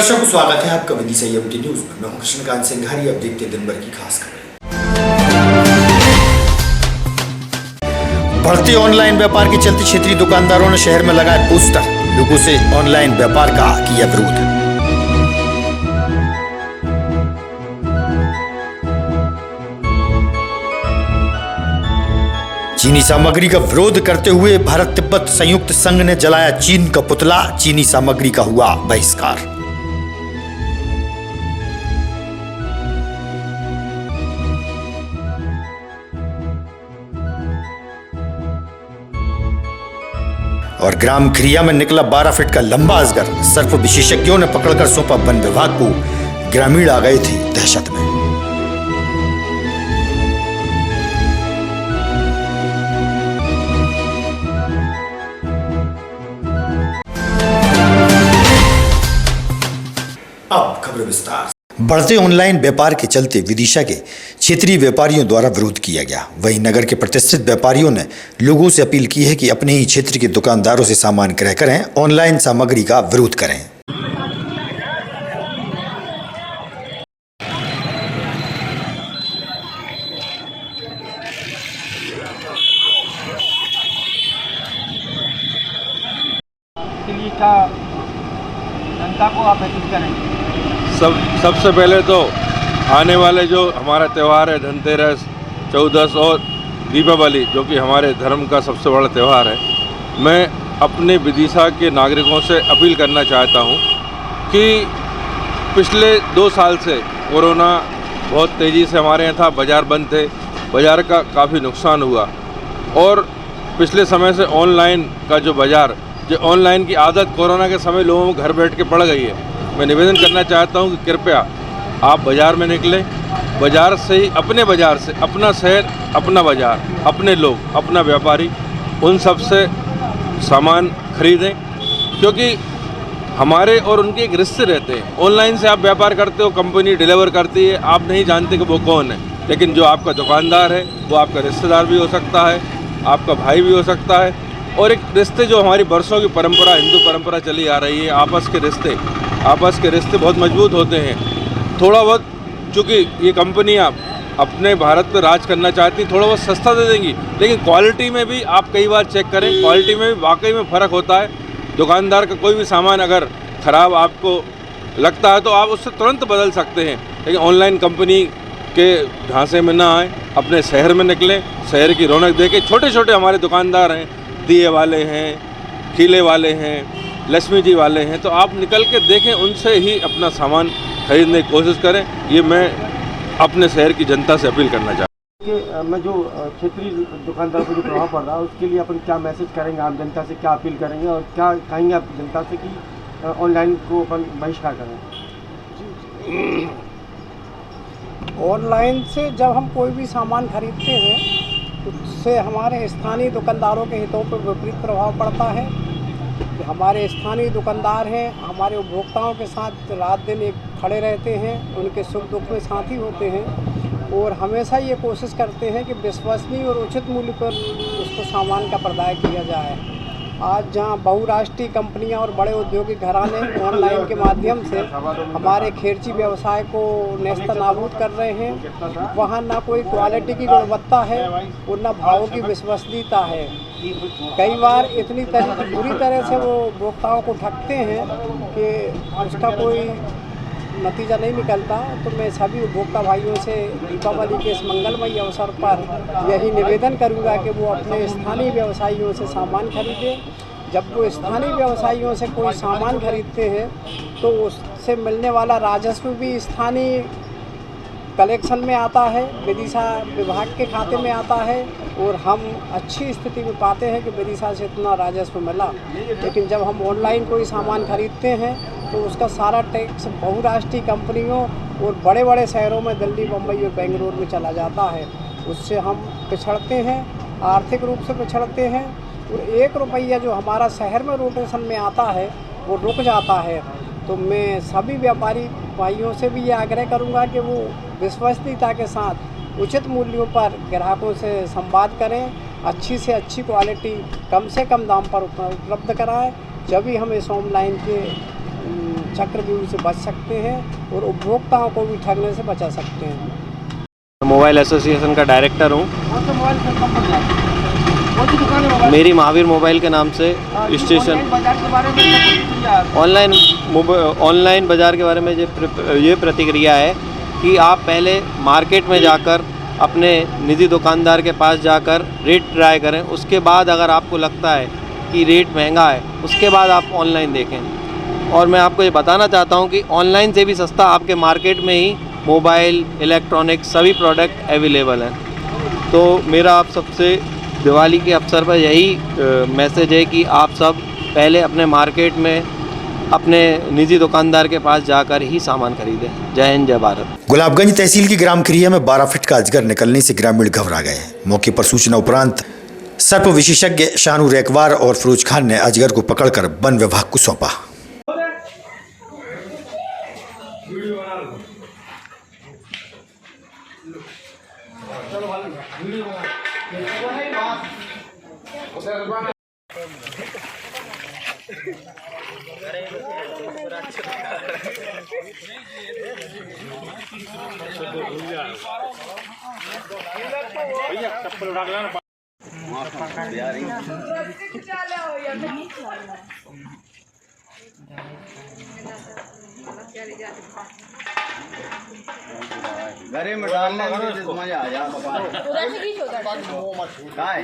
दर्शकों को स्वागत है आपका विदिशा एमटी न्यूज में। मैं हूं कृष्णकांत सिंघारी। अब देखते दिन भर की खास खबरें। बढ़ते ऑनलाइन व्यापार के चलते क्षेत्रीय दुकानदारों ने शहर में लगाए पोस्टर, लोगों से ऑनलाइन व्यापार का किया विरोध। चीनी सामग्री का विरोध करते हुए भारत तिब्बत संयुक्त संघ ने जलाया चीन का पुतला, चीनी सामग्री का हुआ बहिष्कार। और ग्राम खिरिया में निकला 12 फीट का लंबा अजगर, सर्प विशेषज्ञों ने पकड़कर सौंपा वन विभाग को। ग्रामीण आ गए थे दहशत में। अब खबर विस्तार। बढ़ते ऑनलाइन व्यापार के चलते विदिशा के क्षेत्रीय व्यापारियों द्वारा विरोध किया गया। वहीं नगर के प्रतिष्ठित व्यापारियों ने लोगों से अपील की है कि अपने ही क्षेत्र के दुकानदारों से सामान क्रय करें, ऑनलाइन सामग्री का विरोध करें। क्या जनता को आप अपील करेंगे? सबसे पहले तो आने वाले जो हमारा त्यौहार है धनतेरस, चौदस और दीपावली, जो कि हमारे धर्म का सबसे बड़ा त्यौहार है, मैं अपने विदिशा के नागरिकों से अपील करना चाहता हूं कि पिछले 2 साल से कोरोना बहुत तेज़ी से हमारे यहाँ था, बाज़ार बंद थे, बाज़ार का काफ़ी नुकसान हुआ। और पिछले समय से ऑनलाइन का जो बाज़ार, जो ऑनलाइन की आदत कोरोना के समय लोगों को घर बैठ के पड़ गई है। मैं निवेदन करना चाहता हूं कि कृपया आप बाज़ार में निकलें, बाज़ार से ही, अपने बाज़ार से, अपना शहर, अपना बाज़ार, अपने लोग, अपना व्यापारी, उन सब से सामान खरीदें, क्योंकि हमारे और उनके एक रिश्ते रहते हैं। ऑनलाइन से आप व्यापार करते हो, कंपनी डिलीवर करती है, आप नहीं जानते कि वो कौन है, लेकिन जो आपका दुकानदार है वो आपका रिश्तेदार भी हो सकता है, आपका भाई भी हो सकता है। और एक रिश्ते जो हमारी बरसों की परंपरा, हिंदू परंपरा चली आ रही है, आपस के रिश्ते बहुत मजबूत होते हैं। थोड़ा बहुत, चूँकि ये कंपनियाँ अपने भारत पर राज करना चाहती, थोड़ा बहुत सस्ता दे देंगी, लेकिन क्वालिटी में भी आप कई बार चेक करें, क्वालिटी में भी वाकई में फ़र्क होता है। दुकानदार का कोई भी सामान अगर ख़राब आपको लगता है तो आप उससे तुरंत बदल सकते हैं, लेकिन ऑनलाइन कंपनी के झांसे में ना आए, अपने शहर में निकलें, शहर की रौनक देखें। छोटे छोटे हमारे दुकानदार हैं, दिए वाले हैं, खीले वाले हैं, लक्ष्मी जी वाले हैं, तो आप निकल के देखें, उनसे ही अपना सामान खरीदने की कोशिश करें। ये मैं अपने शहर की जनता से अपील करना चाहता हूँ कि मैं जो क्षेत्रीय दुकानदारों पर जो प्रभाव पड़ रहा है उसके लिए अपन क्या मैसेज करेंगे, आप जनता से क्या अपील करेंगे और क्या कहेंगे आप जनता से कि ऑनलाइन को अपन बहिष्कार करें? ऑनलाइन से जब हम कोई भी सामान खरीदते हैं उससे हमारे स्थानीय दुकानदारों के हितों पर विपरीत प्रभाव पड़ता है। हमारे स्थानीय दुकानदार हैं, हमारे उपभोक्ताओं के साथ रात दिन एक खड़े रहते हैं, उनके सुख दुख में साथी होते हैं और हमेशा ये कोशिश करते हैं कि विश्वसनीय और उचित मूल्य पर उसको सामान का प्रदाय किया जाए। आज जहां बहुराष्ट्रीय कंपनियां और बड़े औद्योगिक घराने ऑनलाइन के माध्यम से हमारे खेरची व्यवसाय को नेस्तनाबूद कर रहे हैं, वहां ना कोई क्वालिटी की गुणवत्ता है और ना भावों की विश्वसनीयता है। कई बार इतनी बुरी तरह से वो उपभोक्ताओं को ठगते हैं कि उसका कोई नतीजा नहीं निकलता। तो मैं सभी उपभोक्ता भाइयों से दीपावली के इस मंगलमय अवसर पर यही निवेदन करूंगा कि वो अपने स्थानीय व्यवसायियों से सामान खरीदें। जब वो स्थानीय व्यवसायियों से कोई सामान खरीदते हैं तो उससे मिलने वाला राजस्व भी स्थानीय कलेक्शन में आता है, विदिशा विभाग के खाते में आता है और हम अच्छी स्थिति में पाते हैं कि विदिशा से इतना राजस्व मिला। लेकिन जब हम ऑनलाइन कोई सामान खरीदते हैं तो उसका सारा टैक्स बहुराष्ट्रीय कंपनियों और बड़े बड़े शहरों में दिल्ली, मुंबई और बेंगलुरु में चला जाता है। उससे हम पिछड़ते हैं, आर्थिक रूप से पिछड़ते हैं और 1 रुपया जो हमारा शहर में रोटेशन में आता है वो रुक जाता है। तो मैं सभी व्यापारी भाइयों से भी ये आग्रह करूंगा कि वो विश्वसनीयता के साथ उचित मूल्यों पर ग्राहकों से संवाद करें, अच्छी से अच्छी क्वालिटी कम से कम दाम पर उपलब्ध कराएं। जब भी हम इस ऑनलाइन के चक्रव्यूह से बच सकते हैं और उपभोक्ताओं को भी ठगने से बचा सकते हैं। मोबाइल एसोसिएशन का डायरेक्टर हूँ। कौन सा मोबाइल कंपनी है? कौन सी दुकान है मोबाइल? मेरी महावीर मोबाइल के नाम से स्टेशन ऑनलाइन बाजार के बारे में क्या प्रतिक्रिया है? ऑनलाइन बाज़ार के बारे में ये प्रतिक्रिया है कि आप पहले मार्केट में जाकर अपने निजी दुकानदार के पास जाकर रेट ट्राई करें, उसके बाद अगर आपको लगता है कि रेट महंगा है उसके बाद आप ऑनलाइन देखें। और मैं आपको ये बताना चाहता हूँ कि ऑनलाइन से भी सस्ता आपके मार्केट में ही मोबाइल, इलेक्ट्रॉनिक्स सभी प्रोडक्ट अवेलेबल हैं। तो मेरा आप सबसे दिवाली के अवसर पर यही मैसेज है कि आप सब पहले अपने मार्केट में अपने निजी दुकानदार के पास जाकर ही सामान खरीदें। जय हिंद, जय भारत। गुलाबगंज तहसील की ग्राम खिरिया में 12 फीट का अजगर निकलने से ग्रामीण घबरा गए। मौके पर सूचना उपरांत सर्प विशेषज्ञ शानू रेकवार और फिरोज खान ने अजगर को पकड़कर वन विभाग को सौंपा। घरे में डालने में तो मजा आ जा बाबा। काय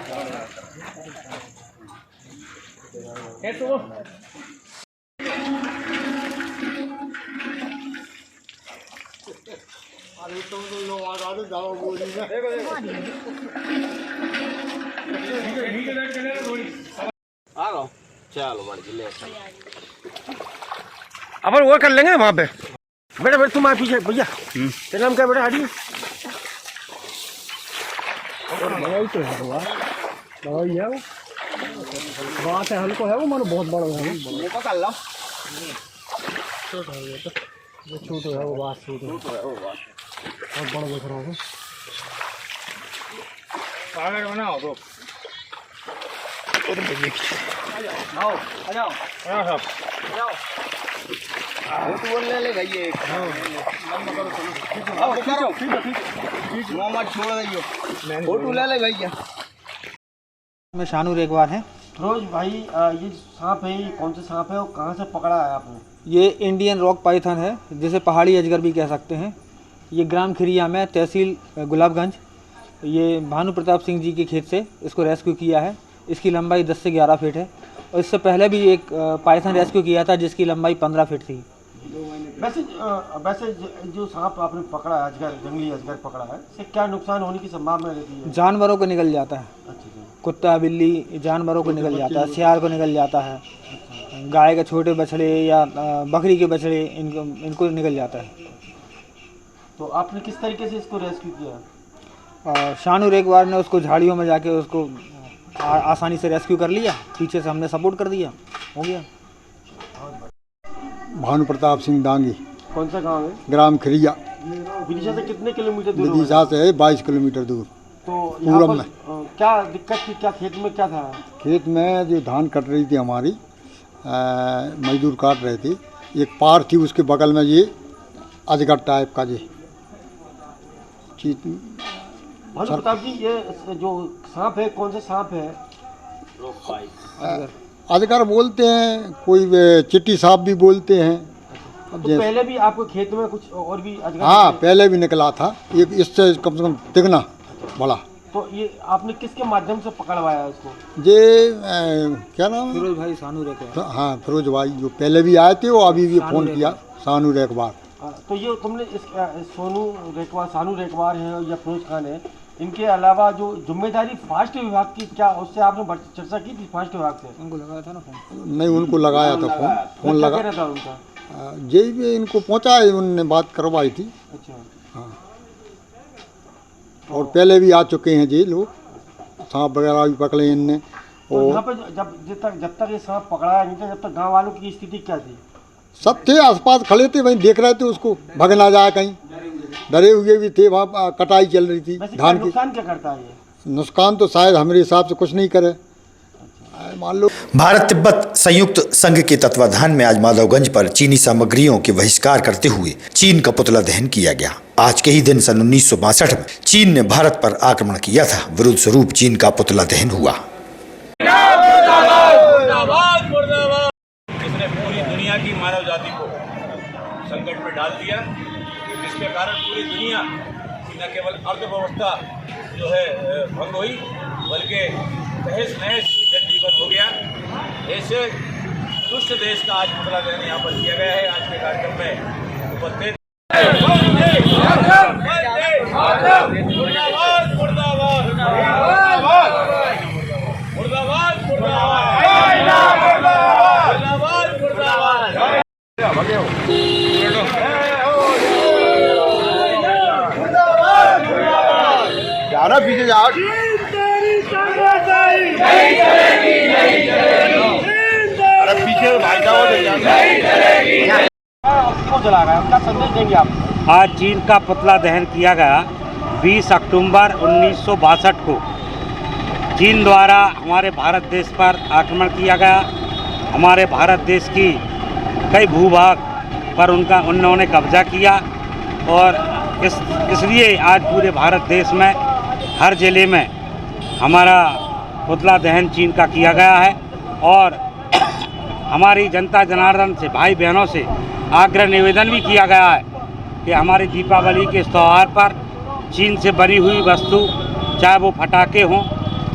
अपन वो कर लेंगे वहाँ पे। बेटा बेटा तुम पीछे भैया, तेरा नाम क्या बेटा? हटी दवाई तो है दवाई है वो बात है, हल्को है वो मानो बहुत बड़ा है वो पकड़ लो। छोटा है तो जो छोटा है वो बात छोटा है वो बात बहुत बड़ा दिख रहा है। पागल बनाओ तो आओ आ जाओ साहब वो तो बोलने ले गई है। आओ करो मोहम्मद छोड़ दियो फोटो ले ले भैया। मैं शानू रेकवार हैं। फिरोज भाई, ये सांप है, ये कौन सा सांप है और कहाँ से पकड़ा है आपने? ये इंडियन रॉक पाइथन है, जिसे पहाड़ी अजगर भी कह सकते हैं। ये ग्राम खिरिया में तहसील गुलाबगंज, ये भानु प्रताप सिंह जी के खेत से इसको रेस्क्यू किया है। इसकी लंबाई 10 से 11 फीट है और इससे पहले भी एक पाइथन रेस्क्यू किया था जिसकी लंबाई 15 फीट थी। वैसे जो सांप आपने पकड़ा है, अजगर, जंगली अजगर पकड़ा है, इससे क्या नुकसान होने की संभावना रहती है? जानवरों को निकल जाता है। अच्छा। कुत्ता बिल्ली जानवरों को निकल जाता है, सियार को निकल जाता है, गाय के छोटे बछड़े या बकरी के बछड़े इनको निकल जाता है। तो आपने किस तरीके से इसको रेस्क्यू किया? शानू रेकवार ने उसको झाड़ियों में जाके उसको आसानी से रेस्क्यू कर लिया, पीछे से हमने सपोर्ट कर दिया, हो गया। भानु प्रताप सिंह डांगी, कौन सा गांव है? ग्राम खिरिया। विदिशा से कितने किलोमीटर दूर? विदिशा से है 22 किलोमीटर दूर। तो यहाँ पूरब पर में क्या दिक्कत थी? क्या खेत में क्या था? खेत में जो धान कट रही थी हमारी, मजदूर काट रहे थे, एक पार थी उसके बगल में ये अजगर टाइप का ये चीज। भानु प्रताप जी, ये जो सांप है कौन सा सांप है? अजगर बोलते हैं, कोई चिट्टी सांप भी बोलते हैं। अब तो पहले भी आपको खेत में कुछ और भी अजगर? हाँ, पहले भी निकला था एक, इससे कम से कम तिगना बड़ा। तो ये आपने किसके माध्यम से पकड़वाया इसको? ये क्या नाम है? फिरोज भाई शानू रेकवार। हाँ, फिरोज भाई जो पहले भी आए थे वो अभी भी फ़ोन किया, शानू रेकवार। तो ये तुमने शानू रेकवार है या फिरोज खान है, इनके अलावा जो जिम्मेदारी फास्ट विभाग की, क्या उससे आपने चर्चा की थी फास्ट विभाग से? उनको लगाया था ना फोन? नहीं, उनको लगाया था फोन लगा। क्या रहता उनका? यही भी इनको पहुंचा है, उनने बात करवाई थी। अच्छा। हाँ, और पहले भी आ चुके हैं जी लोग, सांप वगैरह भी पकड़े इनने। तो यहाँ पे जब तक ये सांप पकड़ाया नहीं था, जब तक गांव वालों की स्थिति क्या थी? सब थे आसपास खड़े थे, वहीं देख रहे थे उसको, भग ना जाए कहीं, डरे हुए भी थे। वहाँ कटाई चल रही थी धान की। नुकसान क्या करता है ये? नुकसान तो शायद हमारे हिसाब से कुछ नहीं करे, मान लो भारत तिब्बत संयुक्त संघ के तत्वाधान में आज माधवगंज पर चीनी सामग्रियों के बहिष्कार करते हुए चीन का पुतला दहन किया गया। आज के ही दिन सन 1962 में चीन ने भारत पर आक्रमण किया था। विरोध स्वरूप चीन का पुतला दहन हुआ। इसने पूरी दुनिया की मानव जाति को संकट में डाल दिया, जिसके कारण पूरी दुनिया न केवल अर्थव्यवस्था जो है भंग हुई, बल्कि तहस नहस जनजीवन हो गया। ऐसे दुष्ट देश का आज पुतला दहन यहाँ पर किया गया है। आज के कार्यक्रम में उपस्थित पीछे जाओ। अरे पीछे भाई जाओ। क्यों जला रहा है, क्या संदेश देंगे आप? आज चीन का पुतला दहन किया गया 20 अक्टूबर 1962 को। चीन द्वारा हमारे भारत देश पर आक्रमण किया गया। हमारे भारत देश की कई भूभाग पर उन्होंने कब्जा किया और इसलिए आज पूरे भारत देश में हर ज़िले में हमारा पुतला दहन चीन का किया गया है। और हमारी जनता जनार्दन से, भाई बहनों से आग्रह निवेदन भी किया गया है कि हमारे दीपावली के इस त्यौहार पर चीन से बनी हुई वस्तु, चाहे वो पटाखे हों,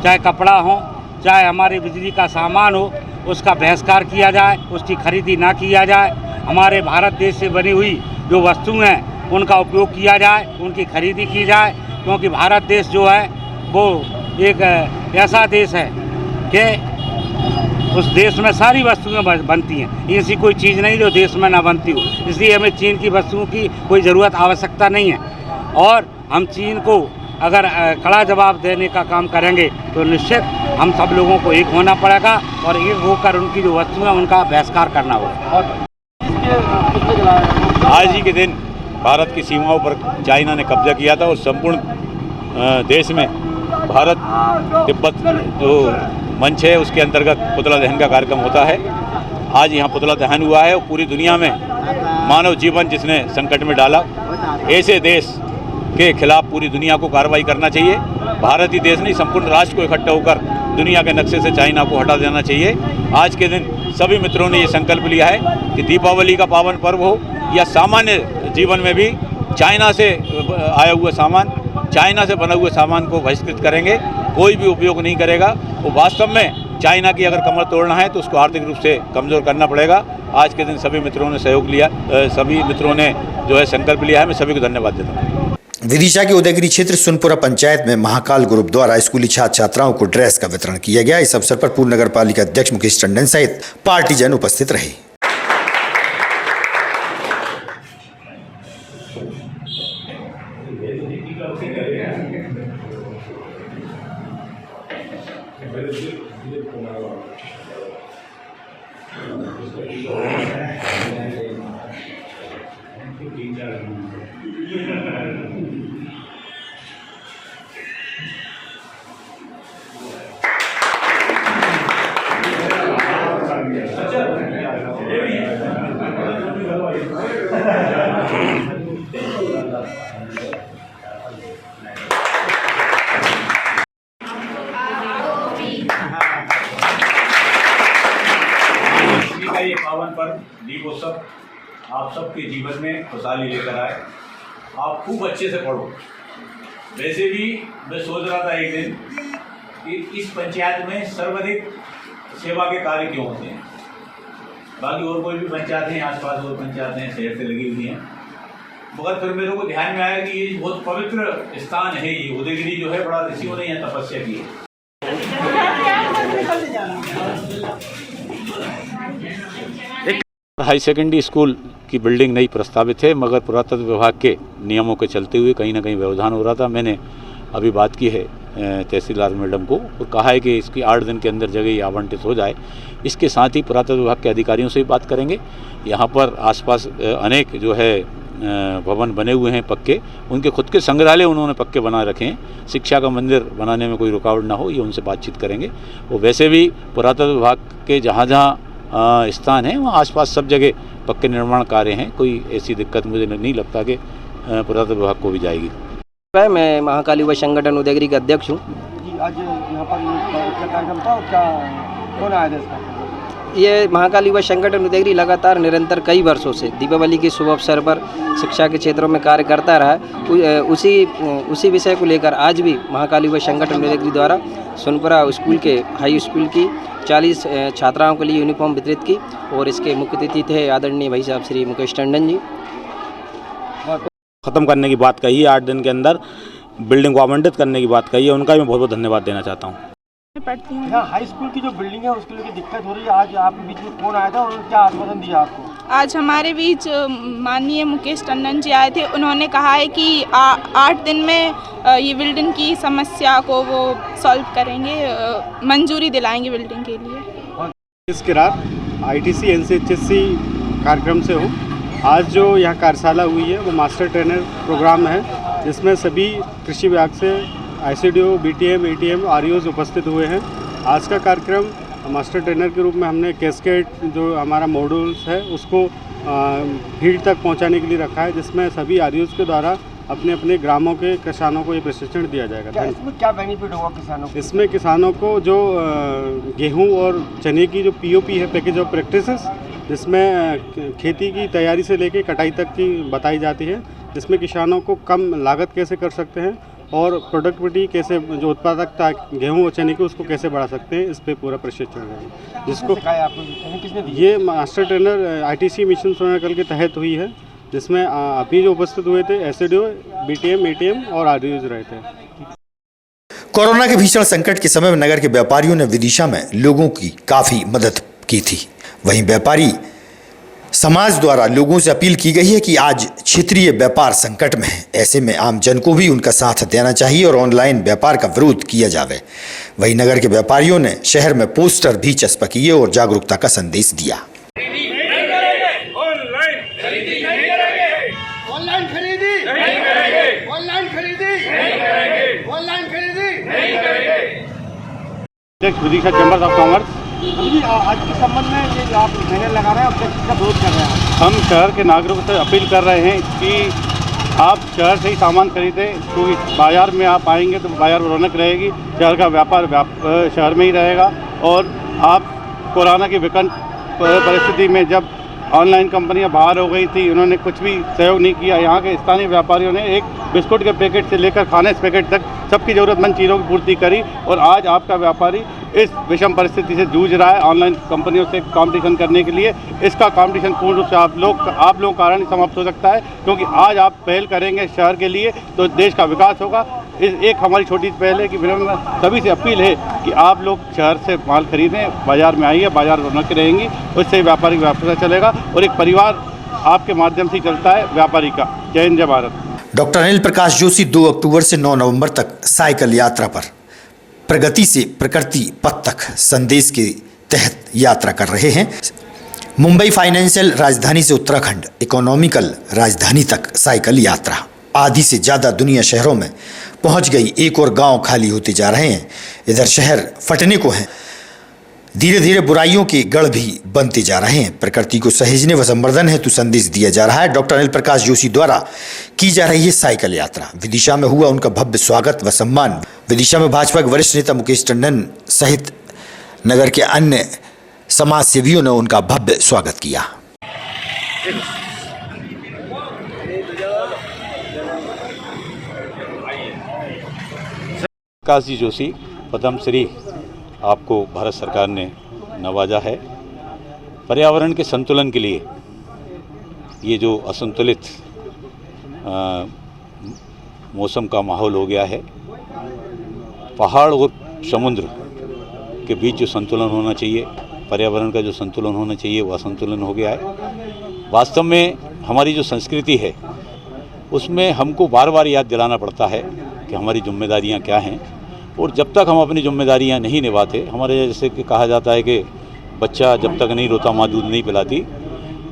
चाहे कपड़ा हो, चाहे हमारे बिजली का सामान हो, उसका बहिष्कार किया जाए, उसकी खरीदी ना किया जाए। हमारे भारत देश से बनी हुई जो वस्तुएं हैं उनका उपयोग किया जाए, उनकी खरीदी की जाए, क्योंकि भारत देश जो है वो एक ऐसा देश है कि उस देश में सारी वस्तुएं बनती हैं। ऐसी कोई चीज़ नहीं जो देश में ना बनती हो। इसलिए हमें चीन की वस्तुओं की कोई ज़रूरत आवश्यकता नहीं है। और हम चीन को अगर कड़ा जवाब देने का काम करेंगे तो निश्चित हम सब लोगों को एक होना पड़ेगा और एक होकर उनकी जो वस्तुएं उनका बहिष्कार करना होगा। आज ही के दिन भारत की सीमाओं पर चाइना ने कब्जा किया था और संपूर्ण देश में भारत तिब्बत जो मंच है उसके अंतर्गत पुतला दहन का कार्यक्रम होता है। आज यहाँ पुतला दहन हुआ है और पूरी दुनिया में मानव जीवन जिसने संकट में डाला, ऐसे देश के खिलाफ पूरी दुनिया को कार्रवाई करना चाहिए। भारत ही देश नहीं, संपूर्ण राष्ट्र को इकट्ठा होकर दुनिया के नक्शे से चाइना को हटा देना चाहिए। आज के दिन सभी मित्रों ने ये संकल्प लिया है कि दीपावली का पावन पर्व हो या सामान्य जीवन में भी चाइना से आया हुआ सामान, चाइना से बना हुए सामान को बहिष्कृत करेंगे, कोई भी उपयोग नहीं करेगा। वो वास्तव में चाइना की अगर कमर तोड़ना है तो उसको आर्थिक रूप से कमज़ोर करना पड़ेगा। आज के दिन सभी मित्रों ने सहयोग लिया, सभी मित्रों ने जो है संकल्प लिया है। मैं सभी को धन्यवाद देता हूँ। विदिशा के उदयगिरी क्षेत्र सुनपुरा पंचायत में महाकाल ग्रुप द्वारा स्कूली छात्र छात्राओं को ड्रेस का वितरण किया गया। इस अवसर पर पूर्व नगर पालिका अध्यक्ष मुकेश टंडन सहित पार्टीजन उपस्थित रहे। ये पावन पर्व दीपोत्सव आप सबके जीवन में खुशहाली लेकर आए। आप खूब अच्छे से पढ़ो। वैसे भी मैं सोच रहा था एक दिन कि इस पंचायत में सर्वाधिक सेवा के कार्य क्यों होते हैं। बाकी और कोई भी पंचायत हैं, आसपास और पंचायतें शहर से लगी हुई हैं, मगर फिर मेरे को ध्यान में आया कि ये बहुत पवित्र स्थान है। ये उदयगिरी जो है बड़ा ऋषियों ने यहाँ तपस्या की है। हाई सेकेंडरी स्कूल की बिल्डिंग नहीं प्रस्तावित है, मगर पुरातत्व विभाग के नियमों के चलते हुए कहीं ना कहीं व्यवधान हो रहा था। मैंने अभी बात की है तहसीलदार मैडम को और कहा है कि इसकी 8 दिन के अंदर जगह आवंटित हो जाए। इसके साथ ही पुरातत्व विभाग के अधिकारियों से भी बात करेंगे। यहाँ पर आसपास अनेक जो है भवन बने हुए हैं पक्के, उनके खुद के संग्रहालय उन्होंने पक्के बना रखे हैं। शिक्षा का मंदिर बनाने में कोई रुकावट ना हो, ये उनसे बातचीत करेंगे। वो वैसे भी पुरातत्व विभाग के जहाँ जहाँ स्थान हैं वहाँ आसपास सब जगह पक्के निर्माण कार्य हैं। कोई ऐसी दिक्कत मुझे नहीं लगता कि पुरातत्व विभाग को भी जाएगी। मैं महाकाली युवा संगठन उदयगिरी का अध्यक्ष हूँ। जी, आज यहाँ पर क्या कार्यक्रम था और क्या कौन आया था इसका? ये महाकाली युवा संगठन उदयगिरी लगातार निरंतर कई वर्षों से दीपावली के शुभ अवसर पर शिक्षा के क्षेत्रों में कार्य करता रहा है। उसी विषय को लेकर आज भी महाकाली युवा संगठन उदयगिरी द्वारा सोनपुरा स्कूल के हाई स्कूल की 40 छात्राओं के लिए यूनिफॉर्म वितरित की और इसके मुख्य अतिथि थे आदरणीय भाई साहब श्री मुकेश टंडन जी। ख़त्म करने की बात कही है, 8 दिन के अंदर बिल्डिंग को आवंटित करने की बात कही है, उनका भी मैं बहुत बहुत धन्यवाद देना चाहता हूँ। पढ़ती हूँ यहाँ हाई स्कूल की जो बिल्डिंग है उसके लिए दिक्कत हो रही है। आज आपके बीच में कौन आया था और क्या आश्वासन दिया आपको? आज हमारे बीच माननीय मुकेश टंडन जी आए थे। उन्होंने कहा है कि 8 दिन में ये बिल्डिंग की समस्या को वो सॉल्व करेंगे, मंजूरी दिलाएंगे बिल्डिंग के लिए। इसके रात ITC NCHSC कार्यक्रम से हूँ। आज जो यहाँ कार्यशाला हुई है वो मास्टर ट्रेनर प्रोग्राम है, जिसमें सभी कृषि विभाग से ICDO, BTM, ATM, REOs उपस्थित हुए हैं। आज का कार्यक्रम मास्टर ट्रेनर के रूप में हमने कैस्केड जो हमारा मॉड्यूल्स है उसको फील्ड तक पहुंचाने के लिए रखा है, जिसमें सभी REOs के द्वारा अपने अपने ग्रामों के किसानों को ये प्रशिक्षण दिया जाएगा। इसमें क्या बेनिफिट होगा किसानों को? इसमें किसानों को जो गेहूँ और चने की जो POP है, पैकेज ऑफ प्रैक्टिसेस, जिसमें खेती की तैयारी से लेकर कटाई तक की बताई जाती है, जिसमें किसानों को कम लागत कैसे कर सकते हैं और प्रोडक्टिविटी कैसे, जो उत्पादकता गेहूं और चने की उसको कैसे बढ़ा सकते हैं, इस पे पूरा प्रशिक्षण है। जिसको किसने दी? ये मास्टर ट्रेनर ITC मिशन सोनाकल के तहत हुई है, जिसमें अभी जो उपस्थित हुए थे SCDO, BTM, ATM और REOs रहे थे। कोरोना के भीषण संकट के समय में नगर के व्यापारियों ने विदिशा में लोगों की काफी मदद की थी। वहीं व्यापारी समाज द्वारा लोगों से अपील की गई है कि आज क्षेत्रीय व्यापार संकट में है, ऐसे में आम जन को भी उनका साथ देना चाहिए और ऑनलाइन व्यापार का विरोध किया जावे। वहीं नगर के व्यापारियों ने शहर में पोस्टर भी चस्पा किए और जागरूकता का संदेश दिया। विदिशा चैम्बर्स ऑफ कॉमर्स आज के संबंध में ये आप बैनर लगा रहे हैं और किसका विरोध कर रहे हैं? हम शहर के नागरिकों से अपील कर रहे हैं कि आप शहर से ही सामान खरीदें, क्योंकि बाज़ार में आप आएंगे तो बाज़ार में रौनक रहेगी, शहर का व्यापार शहर में ही रहेगा। और आप कोरोना की विकट परिस्थिति में जब ऑनलाइन कंपनियां बाहर हो गई थी, उन्होंने कुछ भी सहयोग नहीं किया। यहाँ के स्थानीय व्यापारियों ने एक बिस्कुट के पैकेट से लेकर खाने के पैकेट तक सबकी ज़रूरतमंद चीज़ों की पूर्ति करी और आज आपका व्यापारी इस विषम परिस्थिति से जूझ रहा है ऑनलाइन कंपनियों से कंपटीशन करने के लिए। इसका कंपटीशन पूर्ण रूप से आप लोग कारण ही समाप्त हो सकता है, क्योंकि आज आप पहल करेंगे शहर के लिए तो देश का विकास होगा। एक हमारी छोटी पहल है कि सभी से अपील है कि आप लोग शहर से माल खरीदें, बाज़ार में आइए, बाज़ार रौनक रहेंगी, उससे व्यापारिक व्यवसाय चलेगा और एक परिवार आपके माध्यम से चलता है व्यापारी का। जय हिंद, जय भारत। डॉक्टर अनिल प्रकाश जोशी 2 अक्टूबर से 9 नवंबर तक साइकिल यात्रा पर प्रगति से प्रकृति पथ तक संदेश के तहत यात्रा कर रहे हैं। मुंबई फाइनेंशियल राजधानी से उत्तराखंड इकोनॉमिकल राजधानी तक साइकिल यात्रा। आधी से ज़्यादा दुनिया शहरों में पहुंच गई, एक और गांव खाली होते जा रहे हैं। इधर शहर फटने को हैं, धीरे धीरे बुराइयों के गढ़ भी बनते जा रहे हैं। प्रकृति को सहेजने व संवर्धन हेतु संदेश दिया जा रहा है। डॉक्टर अनिल प्रकाश जोशी द्वारा की जा रही है साइकिल यात्रा। विदिशा में हुआ उनका भव्य स्वागत व सम्मान। विदिशा में भाजपा के वरिष्ठ नेता मुकेश टंडन सहित नगर के अन्य समाज सेवियों ने उनका भव्य स्वागत किया। प्रकाश जी जोशी पद्मश्री आपको भारत सरकार ने नवाजा है। पर्यावरण के संतुलन के लिए ये जो असंतुलित मौसम का माहौल हो गया है, पहाड़ और समुद्र के बीच जो संतुलन होना चाहिए, पर्यावरण का जो संतुलन होना चाहिए, वो असंतुलन हो गया है। वास्तव में हमारी जो संस्कृति है उसमें हमको बार बार याद दिलाना पड़ता है कि हमारी जिम्मेदारियां क्या हैं, और जब तक हम अपनी जिम्मेदारियां नहीं निभाते, हमारे जैसे कि कहा जाता है कि बच्चा जब तक नहीं रोता माँ दूध नहीं पिलाती,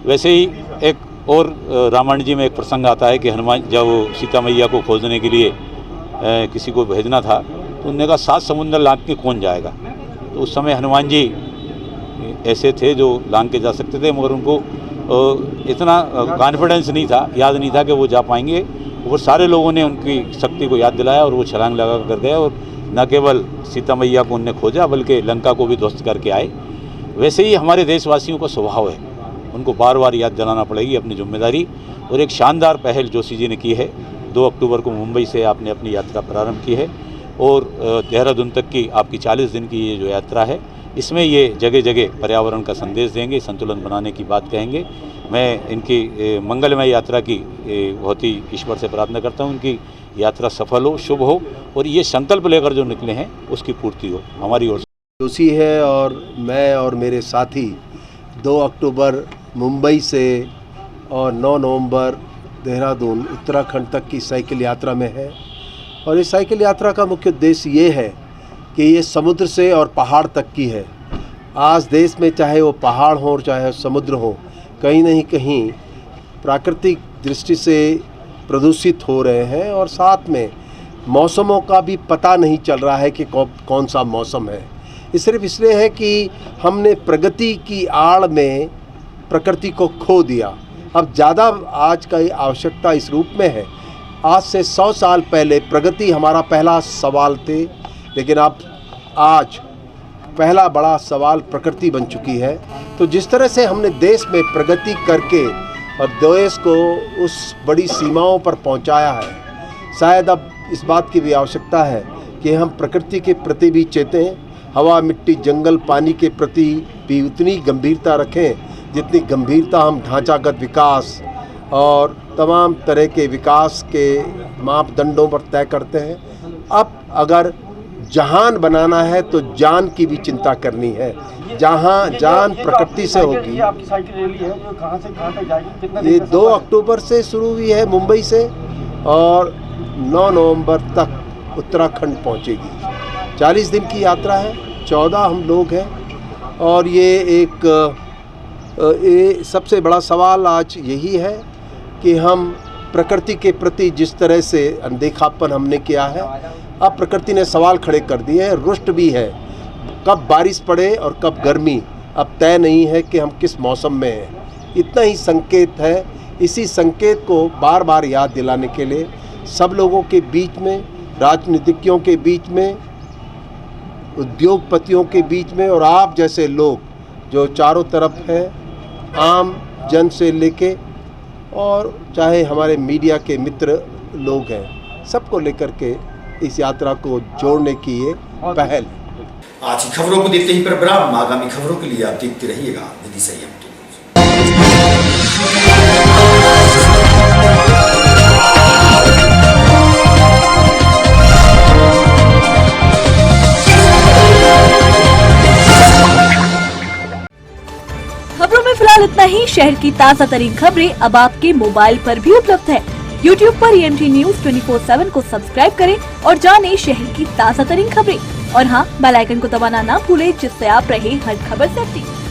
वैसे ही एक और रामायण जी में एक प्रसंग आता है कि हनुमान जब सीता मैया को खोजने के लिए किसी को भेजना था तो उन्होंने कहा 7 समुंदर लांघ के कौन जाएगा। तो उस समय हनुमान जी ऐसे थे जो लांघ के जा सकते थे, मगर उनको इतना कॉन्फिडेंस नहीं था, याद नहीं था कि वो जा पाएंगे। वो सारे लोगों ने उनकी शक्ति को याद दिलाया और वो छलांग लगा कर गए और न केवल सीता मैया को उन्होंने खोजा बल्कि लंका को भी ध्वस्त करके आए। वैसे ही हमारे देशवासियों का स्वभाव है, उनको बार बार याद दिलाना पड़ेगी अपनी जिम्मेदारी। और एक शानदार पहल जोशी जी ने की है। 2 अक्टूबर को मुंबई से आपने अपनी यात्रा प्रारंभ की है और देहरादून तक की आपकी 40 दिन की ये जो यात्रा है, इसमें ये जगह जगह पर्यावरण का संदेश देंगे, संतुलन बनाने की बात कहेंगे। मैं इनकी मंगलमय यात्रा की बहुत ही ईश्वर से प्रार्थना करता हूँ, उनकी यात्रा सफल हो, शुभ हो और ये संकल्प लेकर जो निकले हैं उसकी पूर्ति हो हमारी ओर से। जोशी है और मैं और मेरे साथी 2 अक्टूबर मुंबई से और 9 नवंबर देहरादून उत्तराखंड तक की साइकिल यात्रा में है। और इस साइकिल यात्रा का मुख्य उद्देश्य ये है कि ये समुद्र से और पहाड़ तक की है। आज देश में चाहे वो पहाड़ हो और चाहे समुद्र हो, कहीं नहीं कहीं प्राकृतिक दृष्टि से प्रदूषित हो रहे हैं और साथ में मौसमों का भी पता नहीं चल रहा है कि कौन सा मौसम है। ये सिर्फ इसलिए है कि हमने प्रगति की आड़ में प्रकृति को खो दिया। अब ज़्यादा आज का आवश्यकता इस रूप में है। आज से 100 साल पहले प्रगति हमारा पहला सवाल थे, लेकिन अब आज पहला बड़ा सवाल प्रकृति बन चुकी है। तो जिस तरह से हमने देश में प्रगति करके और देश को उस बड़ी सीमाओं पर पहुंचाया है, शायद अब इस बात की भी आवश्यकता है कि हम प्रकृति के प्रति भी चेतें, हवा, मिट्टी, जंगल, पानी के प्रति भी उतनी गंभीरता रखें जितनी गंभीरता हम ढांचागत विकास और तमाम तरह के विकास के मापदंडों पर तय करते हैं। अब अगर जहान बनाना है तो जान की भी चिंता करनी है। जहां जान प्रकृति से होगी। आपकी साइकिल रैली है जो कहां से कहां तक जाएगी, कितना ये 2 अक्टूबर से शुरू हुई है मुंबई से और 9 नवंबर तक उत्तराखंड पहुंचेगी। 40 दिन की यात्रा है, 14 हम लोग हैं और ये सबसे बड़ा सवाल आज यही है कि हम प्रकृति के प्रति जिस तरह से अनदेखापन हमने किया है, अब प्रकृति ने सवाल खड़े कर दिए हैं। रुष्ट भी है, कब बारिश पड़े और कब गर्मी अब तय नहीं है कि हम किस मौसम में हैं। इतना ही संकेत है। इसी संकेत को बार बार याद दिलाने के लिए सब लोगों के बीच में, राजनीतिज्ञों के बीच में, उद्योगपतियों के बीच में और आप जैसे लोग जो चारों तरफ हैं, आम जन से लेके और चाहे हमारे मीडिया के मित्र लोग हैं, सबको लेकर के इस यात्रा को जोड़ने की ये पहल है। आज की खबरों को देखते ही पर विराम। आगामी खबरों के लिए आप देखते रहिएगा विधि संयम टीवी। खबरों में फिलहाल इतना ही। शहर की ताज़ा तरीन खबरें अब आपके मोबाइल पर भी उपलब्ध है। YouTube पर EMT News 24/7 को सब्सक्राइब करें और जानें शहर की ताज़ा तरीन खबरें। और हाँ, बेल आइकन को दबाना ना भूलें जिससे आप रहे हर खबर से अपडेट।